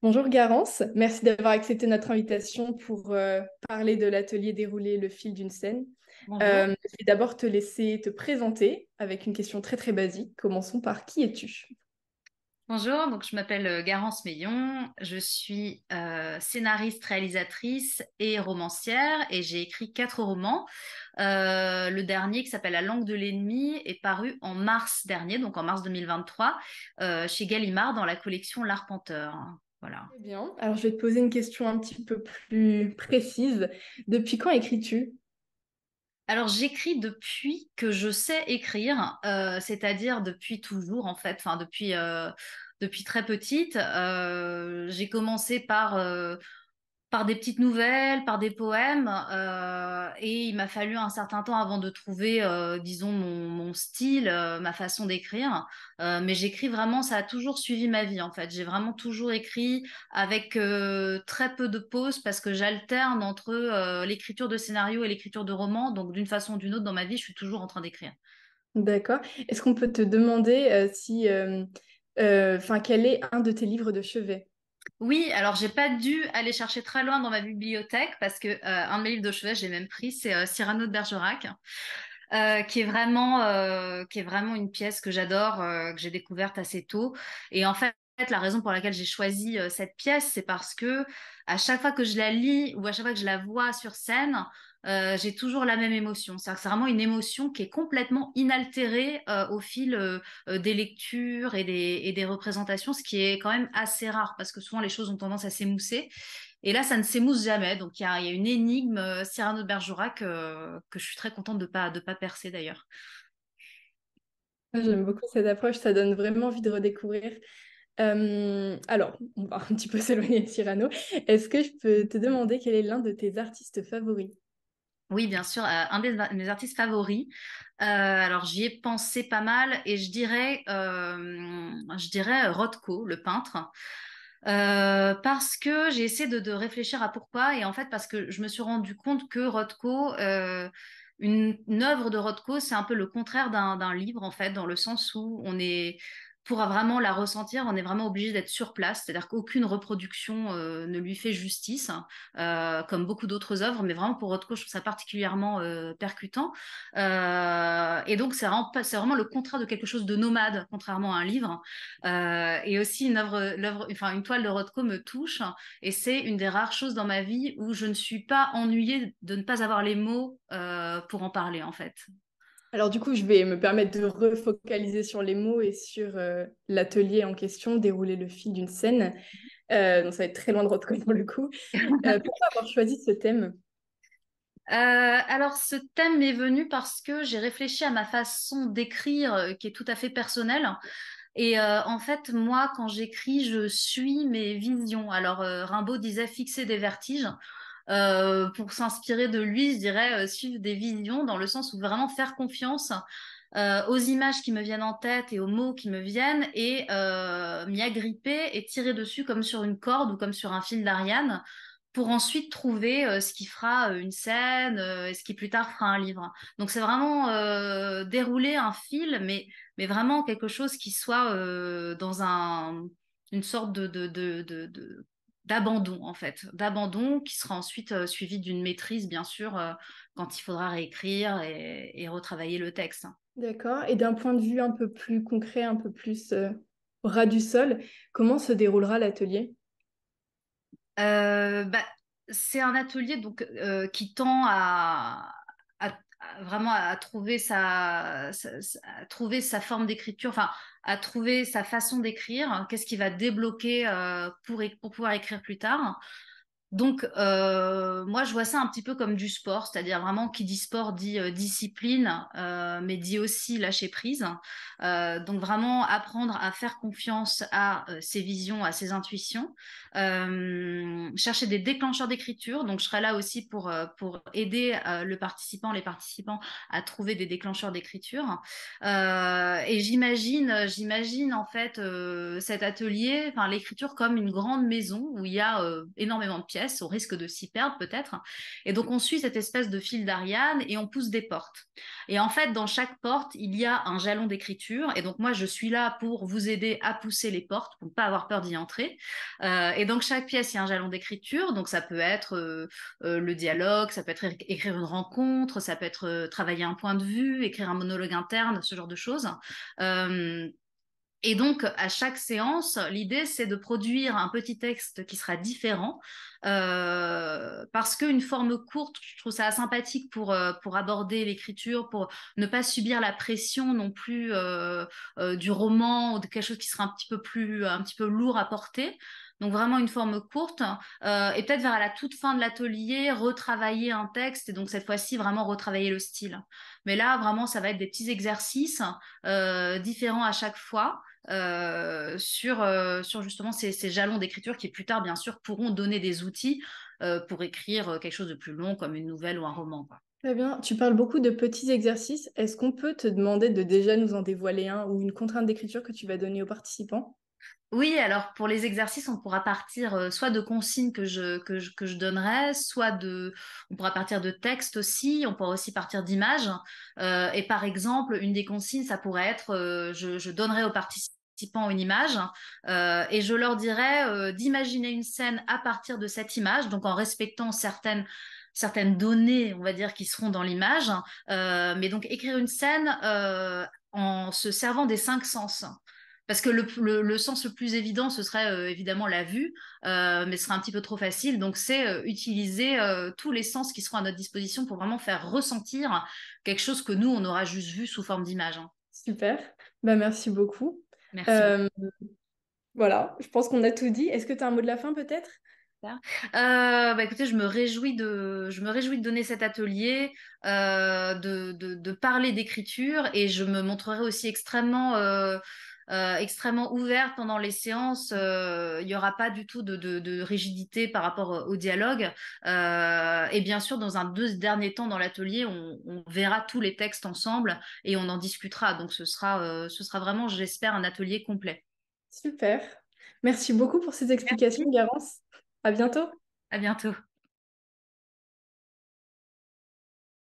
Bonjour Garance, merci d'avoir accepté notre invitation pour parler de l'atelier déroulé le fil d'une scène. Bonjour. Je vais d'abord te laisser te présenter avec une question très très basique. Commençons par qui es-tu? Bonjour, donc je m'appelle Garance Meillon, je suis scénariste, réalisatrice et romancière et j'ai écrit 4 romans. Le dernier qui s'appelle La langue de l'ennemi est paru en mars dernier, donc en mars 2023, chez Gallimard dans la collection L'Arpenteur. Voilà. Très bien. Alors je vais te poser une question un petit peu plus précise. Depuis quand écris-tu? Alors j'écris depuis que je sais écrire, c'est-à-dire depuis toujours en fait, enfin depuis très petite. J'ai commencé par des petites nouvelles, par des poèmes, et il m'a fallu un certain temps avant de trouver, disons, mon style, ma façon d'écrire. Mais j'écris vraiment, ça a toujours suivi ma vie, en fait. J'ai vraiment toujours écrit avec très peu de pauses parce que j'alterne entre l'écriture de scénario et l'écriture de roman. Donc, d'une façon ou d'une autre, dans ma vie, je suis toujours en train d'écrire. D'accord. Est-ce qu'on peut te demander enfin, quel est un de tes livres de chevet? Oui, alors j'ai pas dû aller chercher très loin dans ma bibliothèque parce que un de mes livres de chevet, j'ai même pris, c'est Cyrano de Bergerac. Qui est vraiment une pièce que j'adore, que j'ai découverte assez tôt. Et en fait, la raison pour laquelle j'ai choisi cette pièce, c'est parce que à chaque fois que je la lis ou à chaque fois que je la vois sur scène, j'ai toujours la même émotion. C'est-à-dire que c'est vraiment une émotion qui est complètement inaltérée au fil des lectures et des représentations, ce qui est quand même assez rare parce que souvent les choses ont tendance à s'émousser. Et là, ça ne s'émousse jamais. Donc, il y a une énigme Cyrano de Bergerac que je suis très contente de pas percer d'ailleurs. J'aime beaucoup cette approche, ça donne vraiment envie de redécouvrir. Alors, on va un petit peu s'éloigner de Cyrano. Est-ce que je peux te demander quel est l'un de tes artistes favoris? Oui, bien sûr, un de mes artistes favoris. Alors, j'y ai pensé pas mal et je dirais Rothko, le peintre. Parce que j'ai essayé de réfléchir à pourquoi et en fait parce que je me suis rendu compte que Rothko, une œuvre de Rothko, c'est un peu le contraire d'un livre en fait, dans le sens où pour vraiment la ressentir, on est vraiment obligé d'être sur place, c'est-à-dire qu'aucune reproduction ne lui fait justice, comme beaucoup d'autres œuvres, mais vraiment pour Rothko, je trouve ça particulièrement percutant. Et donc c'est vraiment le contraire de quelque chose de nomade, contrairement à un livre. Et aussi enfin une toile de Rothko me touche et c'est une des rares choses dans ma vie où je ne suis pas ennuyée de ne pas avoir les mots pour en parler en fait. Alors du coup, je vais me permettre de refocaliser sur les mots et sur l'atelier en question, dérouler le fil d'une scène. Donc ça va être très loin de Rothko pour le coup. Pourquoi avoir choisi ce thème? Alors ce thème m'est venu parce que j'ai réfléchi à ma façon d'écrire qui est tout à fait personnelle. Et en fait, moi, quand j'écris, je suis mes visions. Alors, Rimbaud disait fixer des vertiges. Pour s'inspirer de lui, je dirais suivre des visions dans le sens où vraiment faire confiance aux images qui me viennent en tête et aux mots qui me viennent et m'y agripper et tirer dessus comme sur une corde ou comme sur un fil d'Ariane pour ensuite trouver ce qui fera une scène et ce qui plus tard fera un livre. Donc c'est vraiment dérouler un fil, mais vraiment quelque chose qui soit dans une sorte d'abandon en fait, d'abandon qui sera ensuite suivi d'une maîtrise bien sûr quand il faudra réécrire et retravailler le texte. D'accord. Et d'un point de vue un peu plus concret, un peu plus ras du sol, comment se déroulera l'atelier? Bah, c'est un atelier donc qui tend à vraiment à trouver à trouver sa forme d'écriture, enfin à trouver sa façon d'écrire. Qu'est-ce qui va débloquer pour pouvoir écrire plus tard. Donc, moi, je vois ça un petit peu comme du sport, c'est-à-dire vraiment qui dit sport dit discipline, mais dit aussi lâcher prise. Donc, vraiment apprendre à faire confiance à ses visions, à ses intuitions, chercher des déclencheurs d'écriture. Donc, je serai là aussi pour aider les participants à trouver des déclencheurs d'écriture. Et j'imagine en fait cet atelier, enfin l'écriture comme une grande maison où il y a énormément de pièces pièce, au risque de s'y perdre peut-être. Et donc, on suit cette espèce de fil d'Ariane et on pousse des portes. Et en fait, dans chaque porte, il y a un jalon d'écriture. Et donc, moi, je suis là pour vous aider à pousser les portes, pour ne pas avoir peur d'y entrer. Et donc, chaque pièce, il y a un jalon d'écriture. Donc, ça peut être le dialogue, ça peut être écrire une rencontre, ça peut être travailler un point de vue, écrire un monologue interne, ce genre de choses. Euh, et donc, à chaque séance, l'idée, c'est de produire un petit texte qui sera différent, parce qu'une forme courte, je trouve ça sympathique pour aborder l'écriture, pour ne pas subir la pression non plus du roman ou de quelque chose qui sera un petit peu lourd à porter. Donc vraiment une forme courte, et peut-être vers la toute fin de l'atelier, retravailler un texte, et donc cette fois-ci vraiment retravailler le style. Mais là, vraiment, ça va être des petits exercices différents à chaque fois sur justement ces jalons d'écriture qui plus tard, bien sûr, pourront donner des outils pour écrire quelque chose de plus long comme une nouvelle ou un roman, quoi. Très bien. Tu parles beaucoup de petits exercices. Est-ce qu'on peut te demander de déjà nous en dévoiler un ou une contrainte d'écriture que tu vas donner aux participants? Oui, alors pour les exercices, on pourra partir soit de consignes que je donnerai, on pourra partir de textes aussi, on pourra aussi partir d'images. Et par exemple, une des consignes, ça pourrait être, je donnerai aux participants une image et je leur dirai d'imaginer une scène à partir de cette image, donc en respectant certaines données, on va dire, qui seront dans l'image. Mais donc écrire une scène en se servant des cinq sens. Parce que le sens le plus évident, ce serait évidemment la vue, mais ce serait un petit peu trop facile. Donc, c'est utiliser tous les sens qui seront à notre disposition pour vraiment faire ressentir quelque chose que nous, on aura juste vu sous forme d'image, hein. Super. Bah, merci beaucoup. Merci beaucoup. Euh, voilà, je pense qu'on a tout dit. Est-ce que tu as un mot de la fin peut-être? Bah écoutez, je me réjouis de donner cet atelier, de parler d'écriture, et je me montrerai aussi extrêmement ouverte pendant les séances. Il n'y aura pas du tout de rigidité par rapport au dialogue. Et bien sûr, dans un dernier temps dans l'atelier, on verra tous les textes ensemble et on en discutera. Donc ce sera vraiment, j'espère, un atelier complet. Super. Merci beaucoup pour ces explications, Merci. Garance. À bientôt. À bientôt.